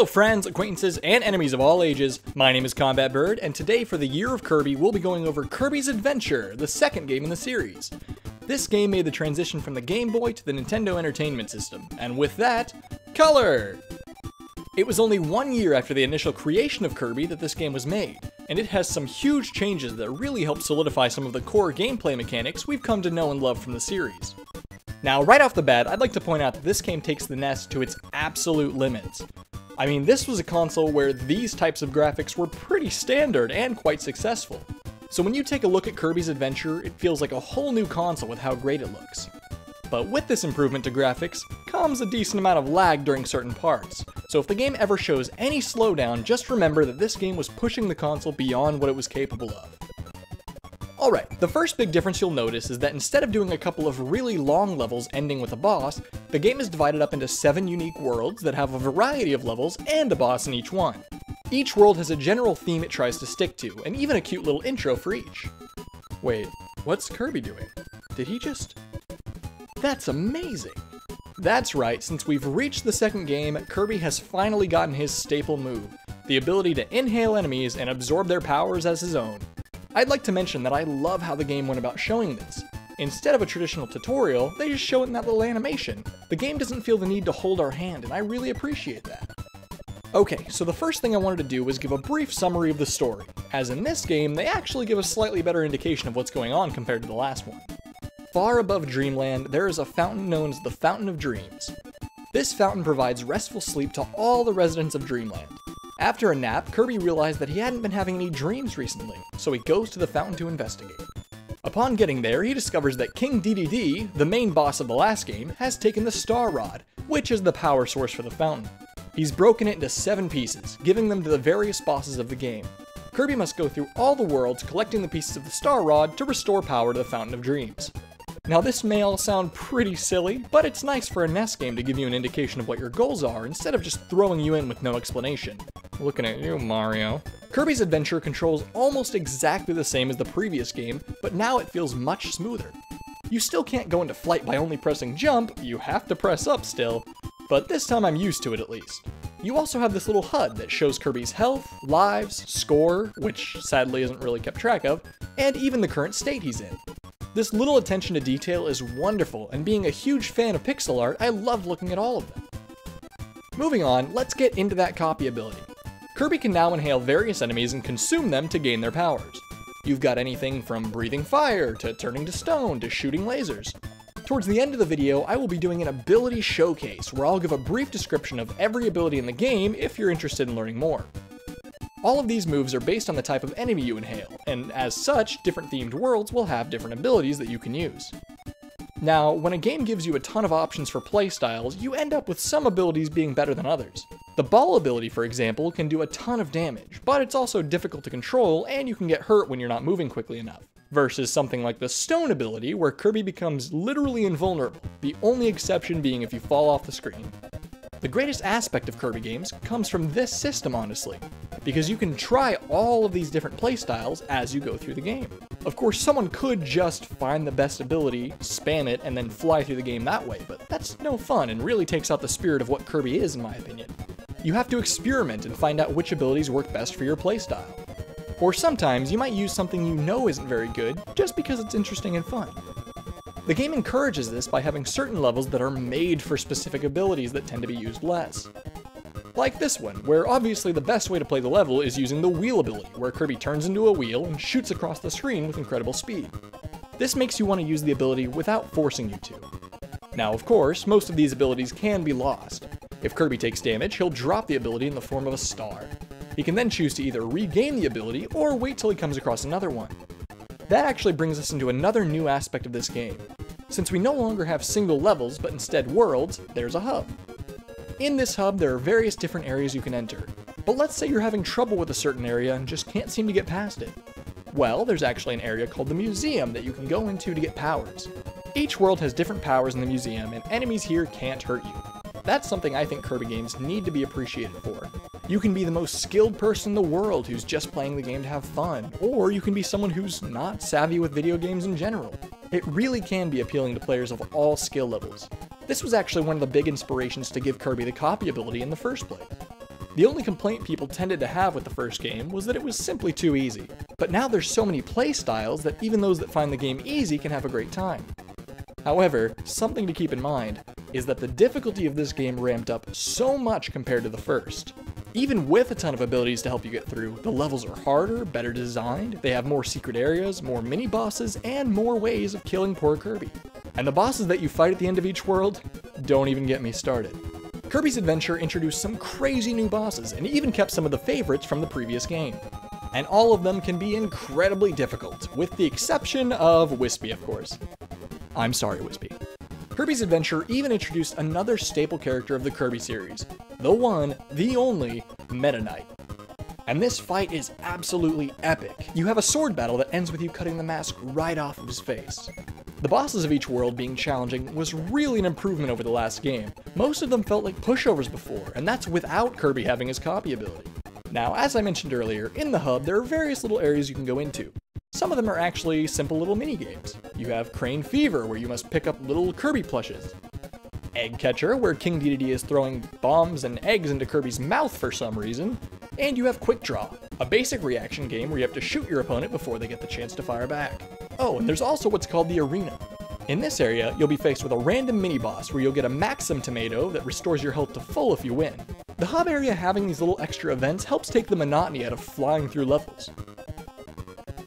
Hello friends, acquaintances, and enemies of all ages. My name is Combat Bird, and today for the Year of Kirby, we'll be going over Kirby's Adventure, the second game in the series. This game made the transition from the Game Boy to the Nintendo Entertainment System, and with that, color! It was only 1 year after the initial creation of Kirby that this game was made, and it has some huge changes that really help solidify some of the core gameplay mechanics we've come to know and love from the series. Now, right off the bat, I'd like to point out that this game takes the NES to its absolute limits. I mean, this was a console where these types of graphics were pretty standard and quite successful. So when you take a look at Kirby's Adventure, it feels like a whole new console with how great it looks. But with this improvement to graphics, comes a decent amount of lag during certain parts. So if the game ever shows any slowdown, just remember that this game was pushing the console beyond what it was capable of. Alright, the first big difference you'll notice is that instead of doing a couple of really long levels ending with a boss, the game is divided up into 7 unique worlds that have a variety of levels and a boss in each one. Each world has a general theme it tries to stick to, and even a cute little intro for each. Wait, what's Kirby doing? Did he just... That's amazing! That's right, since we've reached the second game, Kirby has finally gotten his staple move, the ability to inhale enemies and absorb their powers as his own. I'd like to mention that I love how the game went about showing this. Instead of a traditional tutorial, they just show it in that little animation. The game doesn't feel the need to hold our hand, and I really appreciate that. Okay, so the first thing I wanted to do was give a brief summary of the story, as in this game, they actually give a slightly better indication of what's going on compared to the last one. Far above Dreamland, there is a fountain known as the Fountain of Dreams. This fountain provides restful sleep to all the residents of Dreamland. After a nap, Kirby realized that he hadn't been having any dreams recently, so he goes to the fountain to investigate. Upon getting there, he discovers that King DDD, the main boss of the last game, has taken the Star Rod, which is the power source for the fountain. He's broken it into 7 pieces, giving them to the various bosses of the game. Kirby must go through all the worlds collecting the pieces of the Star Rod to restore power to the Fountain of Dreams. Now this may all sound pretty silly, but it's nice for a NES game to give you an indication of what your goals are instead of just throwing you in with no explanation. Looking at you, Mario. Kirby's Adventure controls almost exactly the same as the previous game, but now it feels much smoother. You still can't go into flight by only pressing jump, you have to press up still, but this time I'm used to it at least. You also have this little HUD that shows Kirby's health, lives, score, which sadly isn't really kept track of, and even the current state he's in. This little attention to detail is wonderful, and being a huge fan of pixel art, I love looking at all of them. Moving on, let's get into that copy ability. Kirby can now inhale various enemies and consume them to gain their powers. You've got anything from breathing fire, to turning to stone, to shooting lasers. Towards the end of the video, I will be doing an ability showcase, where I'll give a brief description of every ability in the game if you're interested in learning more. All of these moves are based on the type of enemy you inhale, and as such, different themed worlds will have different abilities that you can use. Now, when a game gives you a ton of options for playstyles, you end up with some abilities being better than others. The ball ability, for example, can do a ton of damage, but it's also difficult to control and you can get hurt when you're not moving quickly enough. Versus something like the stone ability, where Kirby becomes literally invulnerable, the only exception being if you fall off the screen. The greatest aspect of Kirby games comes from this system, honestly, because you can try all of these different playstyles as you go through the game. Of course, someone could just find the best ability, spam it, and then fly through the game that way, but that's no fun and really takes out the spirit of what Kirby is, in my opinion. You have to experiment and find out which abilities work best for your playstyle. Or sometimes you might use something you know isn't very good, just because it's interesting and fun. The game encourages this by having certain levels that are made for specific abilities that tend to be used less. Like this one, where obviously the best way to play the level is using the wheel ability, where Kirby turns into a wheel and shoots across the screen with incredible speed. This makes you want to use the ability without forcing you to. Now of course, most of these abilities can be lost. If Kirby takes damage, he'll drop the ability in the form of a star. He can then choose to either regain the ability or wait till he comes across another one. That actually brings us into another new aspect of this game. Since we no longer have single levels, but instead worlds, there's a hub. In this hub, there are various different areas you can enter. But let's say you're having trouble with a certain area and just can't seem to get past it. Well, there's actually an area called the museum that you can go into to get powers. Each world has different powers in the museum, and enemies here can't hurt you. That's something I think Kirby games need to be appreciated for. You can be the most skilled person in the world who's just playing the game to have fun, or you can be someone who's not savvy with video games in general. It really can be appealing to players of all skill levels. This was actually one of the big inspirations to give Kirby the copy ability in the first place. The only complaint people tended to have with the first game was that it was simply too easy. But now there's so many play styles that even those that find the game easy can have a great time. However, something to keep in mind is that the difficulty of this game ramped up so much compared to the first. Even with a ton of abilities to help you get through, the levels are harder, better designed, they have more secret areas, more mini-bosses, and more ways of killing poor Kirby. And the bosses that you fight at the end of each world, don't even get me started. Kirby's Adventure introduced some crazy new bosses, and even kept some of the favorites from the previous game. And all of them can be incredibly difficult, with the exception of Wispy, of course. I'm sorry, Wispy. Kirby's Adventure even introduced another staple character of the Kirby series, the one, the only, Meta Knight. And this fight is absolutely epic. You have a sword battle that ends with you cutting the mask right off of his face. The bosses of each world being challenging was really an improvement over the last game. Most of them felt like pushovers before, and that's without Kirby having his copy ability. Now, as I mentioned earlier, in the hub there are various little areas you can go into. Some of them are actually simple little mini-games. You have Crane Fever, where you must pick up little Kirby plushes. Egg Catcher, where King Dedede is throwing bombs and eggs into Kirby's mouth for some reason. And you have Quick Draw, a basic reaction game where you have to shoot your opponent before they get the chance to fire back. Oh, and there's also what's called the Arena. In this area, you'll be faced with a random mini-boss where you'll get a Maxim Tomato that restores your health to full if you win. The hub area having these little extra events helps take the monotony out of flying through levels.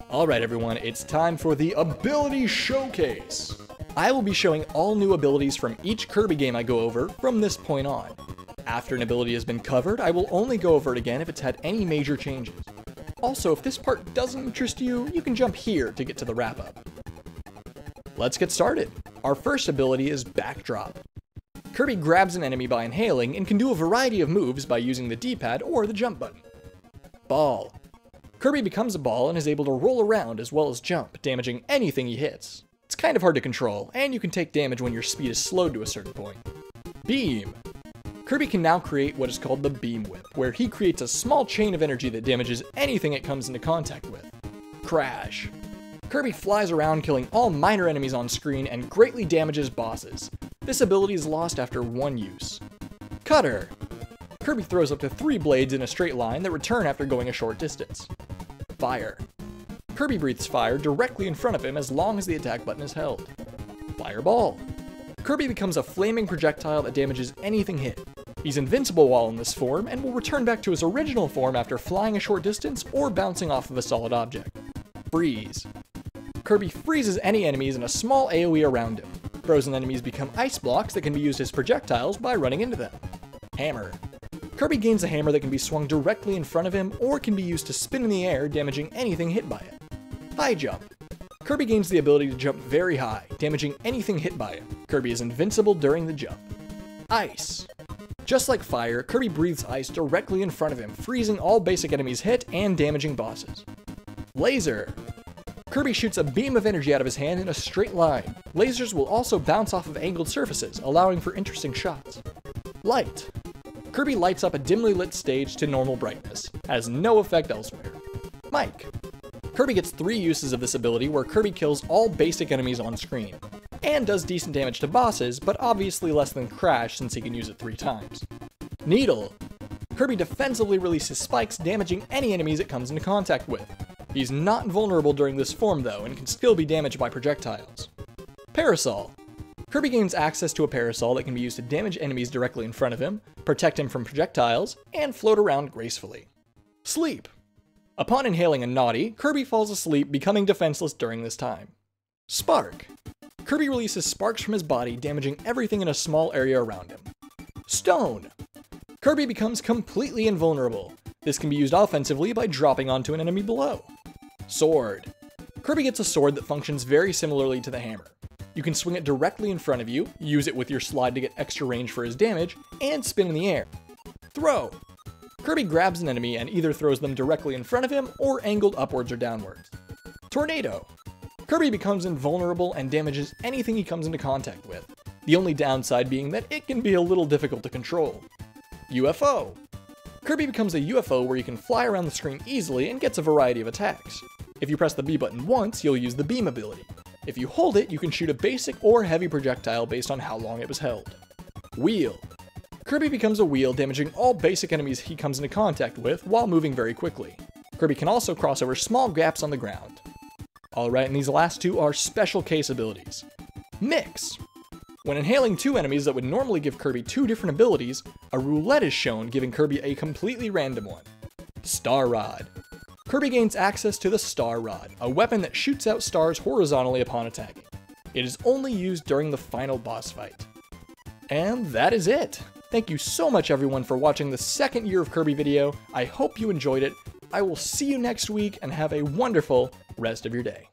Alright everyone, it's time for the Ability Showcase! I will be showing all new abilities from each Kirby game I go over from this point on. After an ability has been covered, I will only go over it again if it's had any major changes. Also, if this part doesn't interest you, you can jump here to get to the wrap-up. Let's get started! Our first ability is Backdrop. Kirby grabs an enemy by inhaling and can do a variety of moves by using the D-pad or the jump button. Ball. Kirby becomes a ball and is able to roll around as well as jump, damaging anything he hits. It's kind of hard to control, and you can take damage when your speed is slowed to a certain point. Beam. Kirby can now create what is called the Beam Whip, where he creates a small chain of energy that damages anything it comes into contact with. Crash. Kirby flies around killing all minor enemies on screen and greatly damages bosses. This ability is lost after one use. Cutter. Kirby throws up to 3 blades in a straight line that return after going a short distance. Fire. Kirby breathes fire directly in front of him as long as the attack button is held. Fireball. Kirby becomes a flaming projectile that damages anything hit. He's invincible while in this form and will return back to his original form after flying a short distance or bouncing off of a solid object. Freeze. Kirby freezes any enemies in a small AoE around him. Frozen enemies become ice blocks that can be used as projectiles by running into them. Hammer. Kirby gains a hammer that can be swung directly in front of him or can be used to spin in the air, damaging anything hit by it. High jump. Kirby gains the ability to jump very high, damaging anything hit by him. Kirby is invincible during the jump. Ice. Just like fire, Kirby breathes ice directly in front of him, freezing all basic enemies hit and damaging bosses. Laser. Kirby shoots a beam of energy out of his hand in a straight line. Lasers will also bounce off of angled surfaces, allowing for interesting shots. Light. Kirby lights up a dimly lit stage to normal brightness, has no effect elsewhere. Mike. Kirby gets 3 uses of this ability where Kirby kills all basic enemies on screen, and does decent damage to bosses, but obviously less than Crash since he can use it 3 times. Needle. Kirby defensively releases spikes, damaging any enemies it comes into contact with. He's not invulnerable during this form though, and can still be damaged by projectiles. Parasol. Kirby gains access to a parasol that can be used to damage enemies directly in front of him, protect him from projectiles, and float around gracefully. Sleep. Upon inhaling a naughty, Kirby falls asleep, becoming defenseless during this time. Spark. Kirby releases sparks from his body, damaging everything in a small area around him. Stone. Kirby becomes completely invulnerable. This can be used offensively by dropping onto an enemy below. Sword. Kirby gets a sword that functions very similarly to the hammer. You can swing it directly in front of you, use it with your slide to get extra range for his damage, and spin in the air. Throw. Kirby grabs an enemy and either throws them directly in front of him or angled upwards or downwards. Tornado. Kirby becomes invulnerable and damages anything he comes into contact with, the only downside being that it can be a little difficult to control. UFO. Kirby becomes a UFO where you can fly around the screen easily and gets a variety of attacks. If you press the B button once, you'll use the beam ability. If you hold it, you can shoot a basic or heavy projectile based on how long it was held. Wheel. Kirby becomes a wheel, damaging all basic enemies he comes into contact with while moving very quickly. Kirby can also cross over small gaps on the ground. Alright, and these last two are special case abilities. Mix. When inhaling two enemies that would normally give Kirby two different abilities, a roulette is shown, giving Kirby a completely random one. Star Rod. Kirby gains access to the Star Rod, a weapon that shoots out stars horizontally upon attacking. It is only used during the final boss fight. And that is it! Thank you so much everyone for watching the second Year of Kirby video. I hope you enjoyed it. I will see you next week and have a wonderful rest of your day.